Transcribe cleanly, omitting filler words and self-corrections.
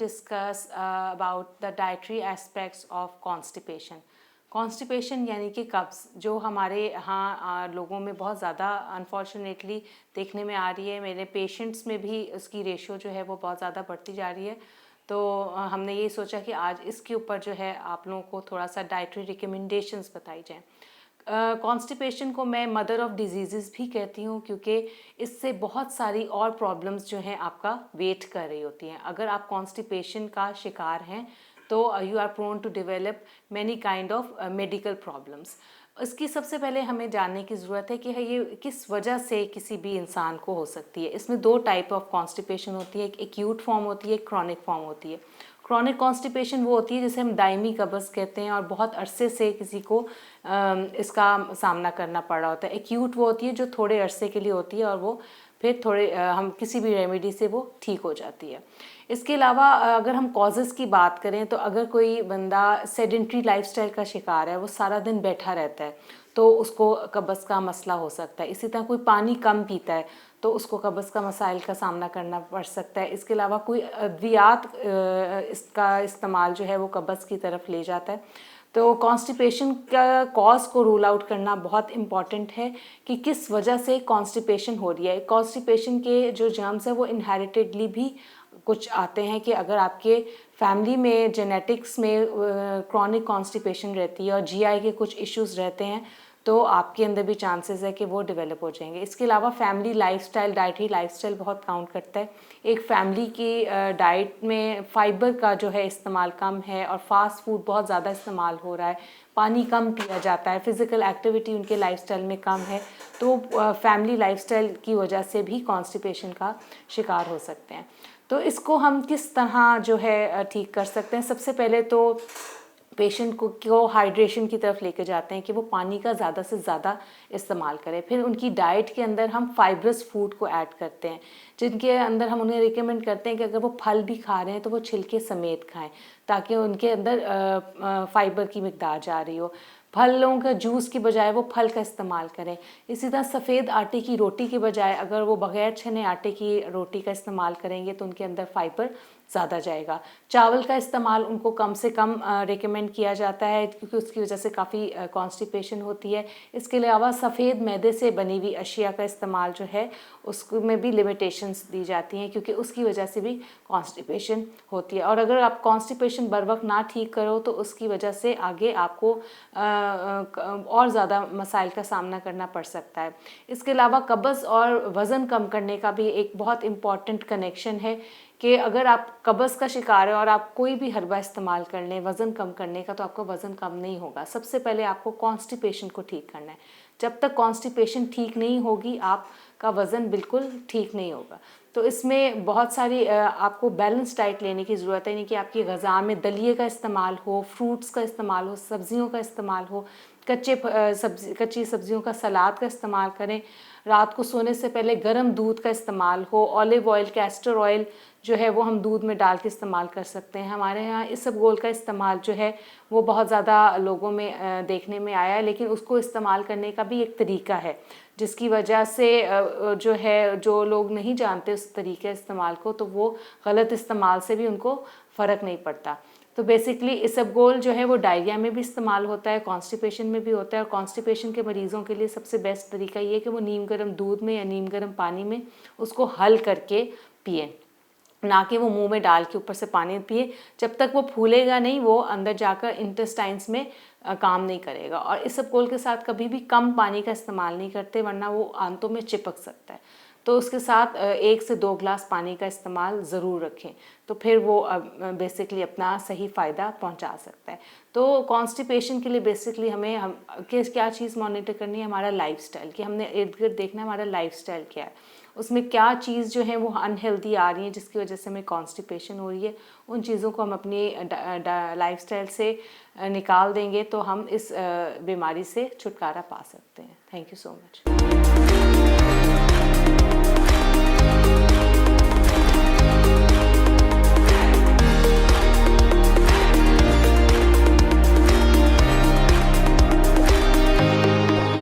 discuss about the dietary aspects of constipation. Constipation यानी कि कब्ज़, जो हमारे यहाँ लोगों में बहुत ज़्यादा अनफॉर्चुनेटली देखने में आ रही है। मेरे पेशेंट्स में भी उसकी रेशो जो है वो बहुत ज़्यादा बढ़ती जा रही है। तो हमने ये सोचा कि आज इसके ऊपर जो है आप लोगों को थोड़ा सा डाइटरी रिकमेंडेशंस बताई जाएँ। कॉन्स्टिपेशन को मैं मदर ऑफ़ डिजीज़ भी कहती हूँ, क्योंकि इससे बहुत सारी और प्रॉब्लम्स जो हैं आपका वेट कर रही होती हैं। अगर आप कॉन्स्टिपेशन का शिकार हैं तो you are prone to develop many kind of medical problems. इसकी सबसे पहले हमें जानने की ज़रूरत है कि ये किस वजह से किसी भी इंसान को हो सकती है। इसमें दो टाइप ऑफ कॉन्स्टिपेशन होती है, एक एक्यूट फॉर्म होती है, एक क्रॉनिक फॉर्म होती है। क्रॉनिक कॉन्स्टिपेशन वो होती है जिसे हम दायमी कब्ज़ कहते हैं और बहुत अरसे से किसी को इसका सामना करना पड़ रहा होता है। एक्यूट वो होती है जो थोड़े अरसे के लिए होती है और वो फिर थोड़े हम किसी भी रेमेडी से वो ठीक हो जाती है। इसके अलावा अगर हम कॉजेज़ की बात करें तो अगर कोई बंदा सेडेंट्री लाइफस्टाइल का शिकार है, वो सारा दिन बैठा रहता है, तो उसको कब्ज़ का मसला हो सकता है। इसी तरह कोई पानी कम पीता है तो उसको कब्ज़ का मसाइल का सामना करना पड़ सकता है। इसके अलावा कोई अद्वियात इसका इस्तेमाल जो है वो कब्ज़ की तरफ ले जाता है। तो कॉन्स्टिपेशन का कॉज को रूल आउट करना बहुत इम्पॉर्टेंट है कि किस वजह से कॉन्स्टिपेशन हो रही है। कॉन्स्टिपेशन के जो जर्म्स हैं वो इनहेरिटेडली भी कुछ आते हैं कि अगर आपके फैमिली में जेनेटिक्स में क्रॉनिक कॉन्स्टिपेशन रहती है और जीआई के कुछ इश्यूज़ रहते हैं तो आपके अंदर भी चांसेस है कि वो डेवलप हो जाएंगे। इसके अलावा फैमिली लाइफस्टाइल, डाइटरी लाइफस्टाइल बहुत काउंट करता है। एक फैमिली की डाइट में फाइबर का जो है इस्तेमाल कम है और फास्ट फूड बहुत ज़्यादा इस्तेमाल हो रहा है, पानी कम पिया जाता है, फिज़िकल एक्टिविटी उनके लाइफस्टाइल में कम है, तो फैमिली लाइफस्टाइल की वजह से भी कॉन्स्टिपेशन का शिकार हो सकते हैं। तो इसको हम किस तरह जो है ठीक कर सकते हैं। सबसे पहले तो पेशेंट को हाइड्रेशन की तरफ लेकर जाते हैं कि वो पानी का ज़्यादा से ज़्यादा इस्तेमाल करें। फिर उनकी डाइट के अंदर हम फाइब्रस फूड को ऐड करते हैं, जिनके अंदर हम उन्हें रिकमेंड करते हैं कि अगर वो फल भी खा रहे हैं तो वो छिलके समेत खाएं, ताकि उनके अंदर फाइबर की मिकदार जा रही हो। फलों का जूस की बजाय वो फल का इस्तेमाल करें। इसी तरह सफ़ेद आटे की रोटी की बजाय अगर वो बग़ैर छने आटे की रोटी का इस्तेमाल करेंगे तो उनके अंदर फाइबर ज़्यादा जाएगा। चावल का इस्तेमाल उनको कम से कम रिकमेंड किया जाता है, क्योंकि उसकी वजह से काफ़ी कॉन्स्टिपेशन होती है। इसके अलावा सफ़ेद मैदे से बनी हुई अशिया का इस्तेमाल जो है उसमें भी लिमिटेशंस दी जाती हैं, क्योंकि उसकी वजह से भी कॉन्स्टिपेशन होती है। और अगर आप कॉन्स्टिपेशन बर वक्त ना ठीक करो तो उसकी वजह से आगे आपको और ज़्यादा मसाइल का सामना करना पड़ सकता है। इसके अलावा कब्ज़ और वज़न कम करने का भी एक बहुत इम्पॉर्टेंट कनेक्शन है कि अगर आप कब्ज़ का शिकार है और आप कोई भी हर्बा इस्तेमाल कर लें वज़न कम करने का, तो आपका वज़न कम नहीं होगा। सबसे पहले आपको कॉन्स्टिपेशन को ठीक करना है। जब तक कॉन्स्टिपेशन ठीक नहीं होगी आपका वज़न बिल्कुल ठीक नहीं होगा। तो इसमें बहुत सारी आपको बैलेंस डाइट लेने की ज़रूरत है, यानी कि आपकी ग़िज़ा में दलिए का इस्तेमाल हो, फ्रूट्स का इस्तेमाल हो, सब्ज़ियों का इस्तेमाल हो, कच्ची सब्ज़ियों का सलाद का इस्तेमाल करें। रात को सोने से पहले गर्म दूध का इस्तेमाल हो, ऑलिव ऑयल, कैस्टर ऑयल जो है वो हम दूध में डाल के इस्तेमाल कर सकते हैं। हमारे यहाँ इसबगोल का इस्तेमाल जो है वो बहुत ज़्यादा लोगों में देखने में आया है, लेकिन उसको इस्तेमाल करने का भी एक तरीका है, जिसकी वजह से जो है जो लोग नहीं जानते उस तरीके इस्तेमाल को, तो वो गलत इस्तेमाल से भी उनको फ़र्क नहीं पड़ता। तो बेसिकली इसबगोल जो है वो डायरिया में भी इस्तेमाल होता है, कॉन्स्टिपेशन में भी होता है। और कॉन्स्टिपेशन के मरीज़ों के लिए सबसे बेस्ट तरीका ये है कि वो नीम गर्म दूध में या नीम गर्म पानी में उसको हल करके पिए, ना कि वो मुंह में डाल के ऊपर से पानी पिए। जब तक वो फूलेगा नहीं वो अंदर जाकर इंटेस्टाइन्स में काम नहीं करेगा। और इसबगोल के साथ कभी भी कम पानी का इस्तेमाल नहीं करते, वरना वो आंतों में चिपक सकता है। तो उसके साथ 1 से 2 ग्लास पानी का इस्तेमाल ज़रूर रखें, तो फिर वो बेसिकली अपना सही फ़ायदा पहुंचा सकता है। तो कॉन्स्टिपेशन के लिए बेसिकली हमें क्या चीज़ मॉनिटर करनी है, हमारा लाइफस्टाइल, कि हमने इर्द गिर्द देखना है हमारा लाइफस्टाइल क्या है, उसमें क्या चीज़ जो है वो अनहेल्दी आ रही है जिसकी वजह से हमें कॉन्स्टिपेशन हो रही है। उन चीज़ों को हम अपनी लाइफस्टाइल से निकाल देंगे तो हम इस बीमारी से छुटकारा पा सकते हैं। Thank you so much.